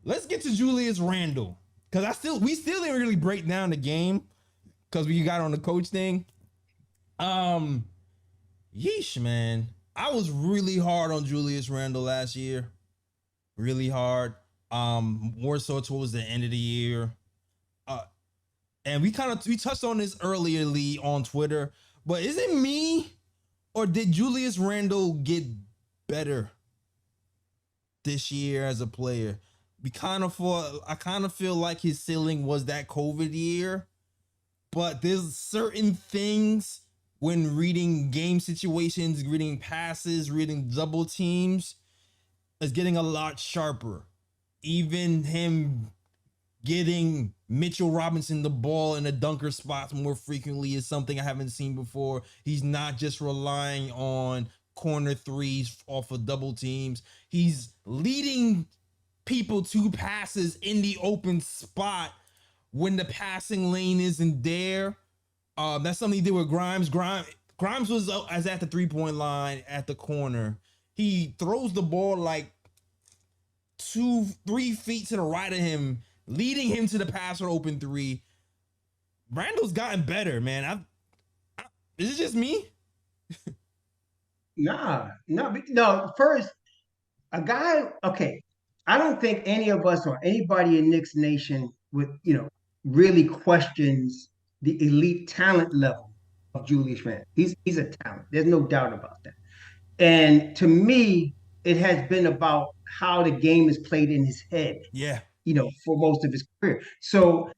let's get to Julius Randle because we still didn't really break down the game because we got on the coach thing. Yeesh, man. I was really hard on Julius Randle last year. Really hard. More so towards the end of the year. And we touched on this earlier, Lee, on Twitter. But is it me or did Julius Randle get better this year as a player? I kind of feel like his ceiling was that COVID year. But there's certain things when reading game situations, reading passes, reading double teams, is getting a lot sharper. Even him getting Mitchell Robinson the ball in the dunker spots more frequently is something I haven't seen before. He's not just relying on corner threes off of double teams. He's leading people to passes in the open spot when the passing lane isn't there. That's something he did with Grimes. Grimes was at the 3-point line at the corner. He throws the ball like 2-3 feet to the right of him, leading him to the pass or open three. Randall's gotten better, man. Is it just me? No. First, a guy. Okay, I don't think any of us or anybody in Knicks Nation would, really questions the elite talent level of Julius Randle. He's a talent. There's no doubt about that. And to me, it has been about how the game is played in his head. Yeah. For most of his career. So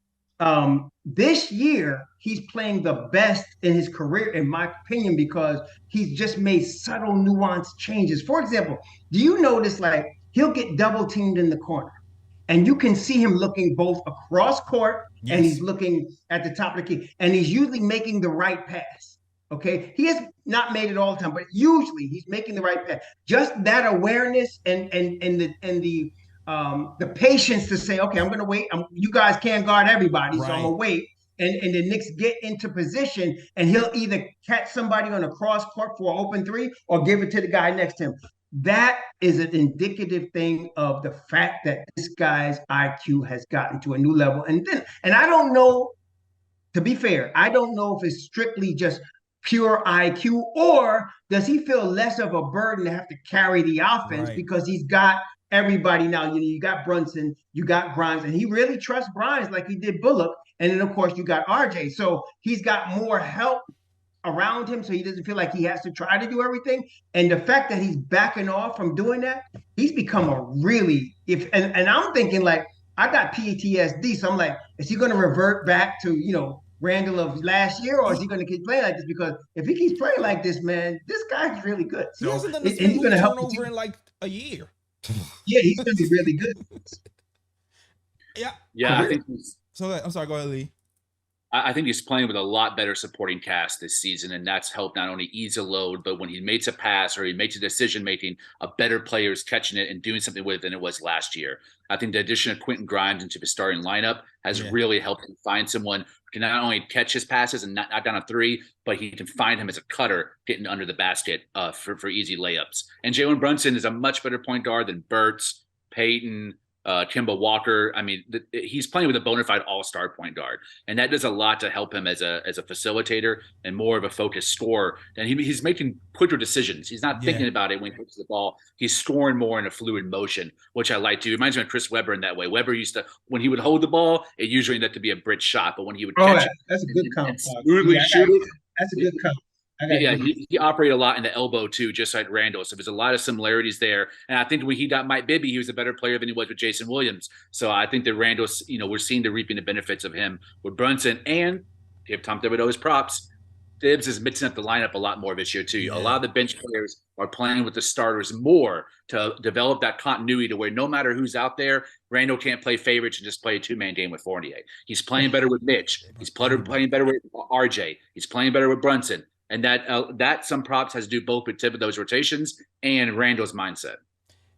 this year, he's playing the best in his career, in my opinion, because he's just made subtle, nuanced changes. For example, do you notice like he'll get double teamed in the corner? And you can see him looking both across court and he's looking at the top of the key. And he's usually making the right pass. Okay. He has not made it all the time, but usually he's making the right pass. Just that awareness and the patience to say, okay, I'm going to wait. You guys can't guard everybody, so I'm going to wait. And the Knicks get into position, and he'll either catch somebody on a cross court for an open three or give it to the guy next to him. That is an indicative thing of the fact that this guy's IQ has gotten to a new level. And I don't know, to be fair, I don't know if it's strictly just pure IQ or does he feel less of a burden to have to carry the offense because he's got everybody now. You got Brunson, you got Grimes, and he really trusts Grimes like he did Bullock. And then, of course, you got RJ. So he's got more help around him, so he doesn't feel like he has to try to do everything. And the fact that he's backing off from doing that, he's become a really and I'm thinking like I got PTSD, so I'm like, is he going to revert back to Randle of last year, or is he going to keep playing like this? Because if he keeps playing like this, man, this guy's really good. So he hasn't done the same turnover in like a year. Yeah, he's going to be really good. Yeah. I think I'm sorry. Go ahead, Lee. I think he's playing with a lot better supporting cast this season, and that's helped not only ease a load, but when he makes a pass or he makes a decision making, a better player is catching it and doing something with it than it was last year. I think the addition of Quentin Grimes into the starting lineup has really helped him find someone who can not only catch his passes and knock down a three, but he can find him as a cutter getting under the basket for easy layups. And Jalen Brunson is a much better point guard than Burks, Payton, Kemba Walker. I mean, he's playing with a bona fide all-star point guard, and that does a lot to help him as a facilitator and more of a focused scorer. And he's making quicker decisions. He's not thinking about it when he puts the ball. He's scoring more in a fluid motion, which I like too. It reminds me of Chris Webber in that way. Webber used to, when he would hold the ball, it usually ended up to be a bridge shot, but when he would catch it, that's a good count. Smoothly shoot it. That's a good count. Yeah, he operated a lot in the elbow too, just like Randle. So there's a lot of similarities there. And I think when he got Mike Bibby, he was a better player than he was with Jason Williams. So I think that Randle's, we're seeing the reaping the benefits of him with Brunson. And give Tom Thibodeau his props. Tibbs is mixing up the lineup a lot more this year too. Yeah. A lot of the bench players are playing with the starters more to develop that continuity to where no matter who's out there, Randle can't play favorites and just play a two-man game with Fournier. He's playing better with Mitch. He's playing better with RJ. He's playing better with Brunson. And that some props has to do both with Thibodeau's rotations and Randle's mindset.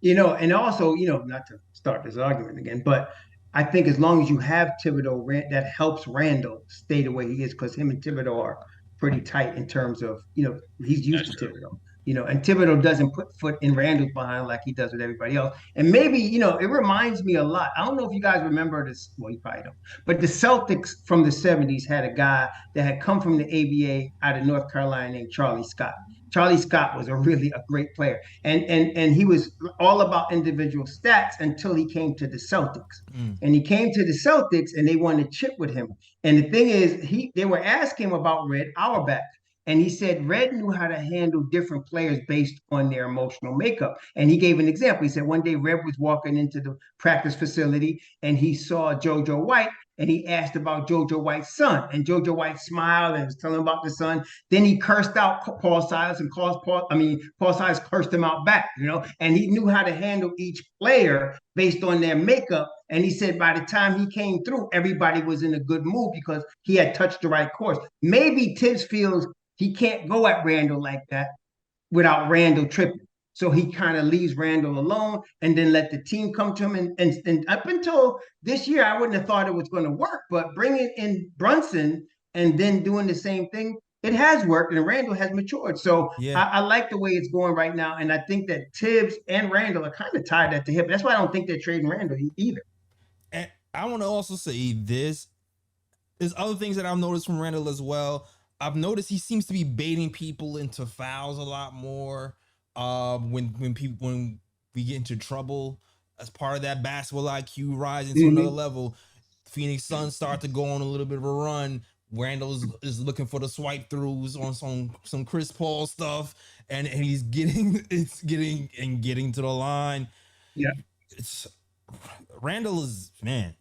And also, not to start this argument again, but I think as long as you have Thibodeau, that helps Randle stay the way he is because him and Thibodeau are pretty tight in terms of, he's used to Thibodeau. And Thibodeau doesn't put foot in Randall's behind like he does with everybody else. And maybe, it reminds me a lot. I don't know if you guys remember this. Well, you probably don't. But the Celtics from the 70s had a guy that had come from the ABA out of North Carolina named Charlie Scott. Charlie Scott was a great player. And he was all about individual stats until he came to the Celtics. And he came to the Celtics and they wanted to chip with him. And the thing is, they were asking him about Red Auerbach. And he said Red knew how to handle different players based on their emotional makeup. And he gave an example. He said one day Red was walking into the practice facility and he saw JoJo White and he asked about JoJo White's son. And JoJo White smiled and was telling him about the son. Then he cursed out Paul Silas and Paul Silas cursed him out back, and he knew how to handle each player based on their makeup. And he said by the time he came through, everybody was in a good mood because he had touched the right course. Maybe Tibbs feels he can't go at Randle like that without Randle tripping. So he kind of leaves Randle alone and then let the team come to him. And up until this year, I wouldn't have thought it was going to work. But bringing in Brunson and then doing the same thing, it has worked. And Randle has matured. So Yeah. I like the way it's going right now. And I think that Tibbs and Randle are kind of tied at the hip. That's why I don't think they're trading Randle either. And I want to also say this. There's other things that I've noticed from Randle as well. I've noticed he seems to be baiting people into fouls a lot more. When we get into trouble as part of that basketball IQ rising to another level, Phoenix Suns start to go on a little bit of a run. Randle is looking for the swipe throughs on some Chris Paul stuff, and he's getting to the line. Yeah, Randle is, man,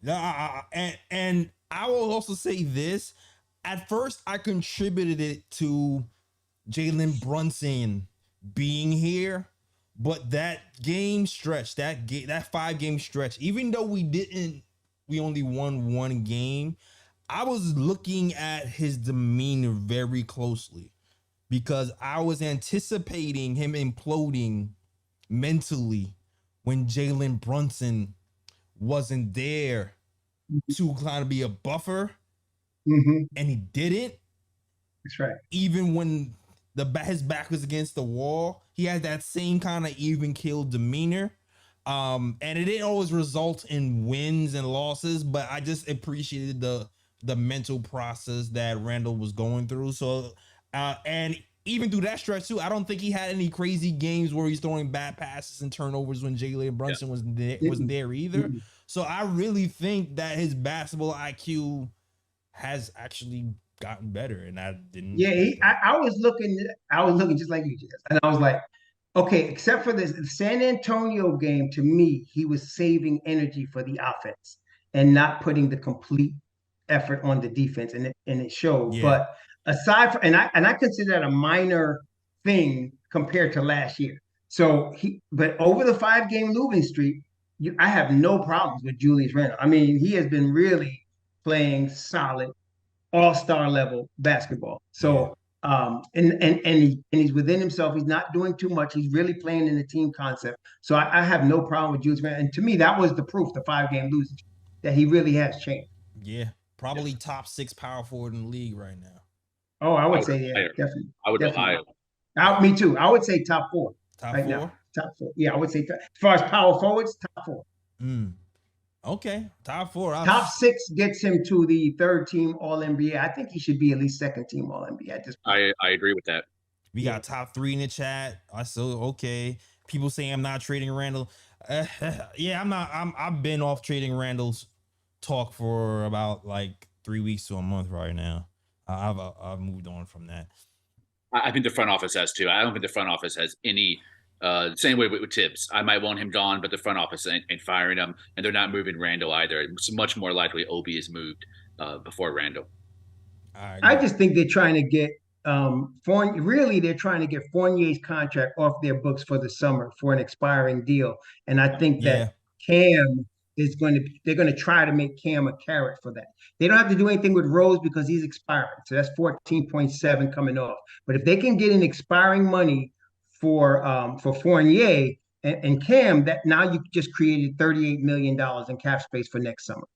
and I will also say this. At first, I contributed it to Jalen Brunson being here, but that game stretch, that 5-game stretch, even though we only won one game, I was looking at his demeanor very closely because I was anticipating him imploding mentally when Jalen Brunson wasn't there to kind of be a buffer. And he didn't. That's right. Even when his back was against the wall, he had that same kind of even keel demeanor. And it didn't always result in wins and losses, but I just appreciated the mental process that Randle was going through. So, and even through that stretch too, I don't think he had any crazy games where he's throwing bad passes and turnovers when Jalen Brunson wasn't there either. So I really think that his basketball IQ has actually gotten better, and I didn't. Yeah, I was looking just like you just, and I was like, okay, except for this San Antonio game, to me, he was saving energy for the offense and not putting the complete effort on the defense, and it showed. Yeah. But aside from, and I consider that a minor thing compared to last year. So but over the 5-game losing streak, I have no problems with Julius Randle. I mean, he has been really playing solid all-star level basketball. So and he's within himself. He's not doing too much. He's really playing in the team concept. So I have no problem with Julius Randle. And to me, that was the proof, the 5-game losing, that he really has changed. Yeah, probably top 6 power forward in the league right now. Oh, I would say, yeah, definitely. I would go higher. Me too. I would say top 4 Top right 4? now. Top 4. Yeah, I would say as far as power forwards, top 4. Okay, top 4. Top 6 gets him to the 3rd-team All-NBA. I think he should be at least 2nd-team All-NBA at this point. I agree with that. We got top 3 in the chat. I still okay. People saying I'm not trading Randle. Yeah, I'm not. I've been off trading Randle's talk for about like 3 weeks to a month right now. I've moved on from that. I think the front office has too. I don't think the front office has any. Same way with Tibbs. I might want him gone, but the front office ain't firing him, and they're not moving Randle either. It's much more likely Obi is moved before Randle. I just think they're trying to get they're trying to get Fournier's contract off their books for the summer for an expiring deal, and I think that Cam they're going to try to make Cam a carrot for that. They don't have to do anything with Rose because he's expiring, so that's 14.7 coming off. But if they can get an expiring money for Fournier and Cam, that now you just created $38 million in cap space for next summer.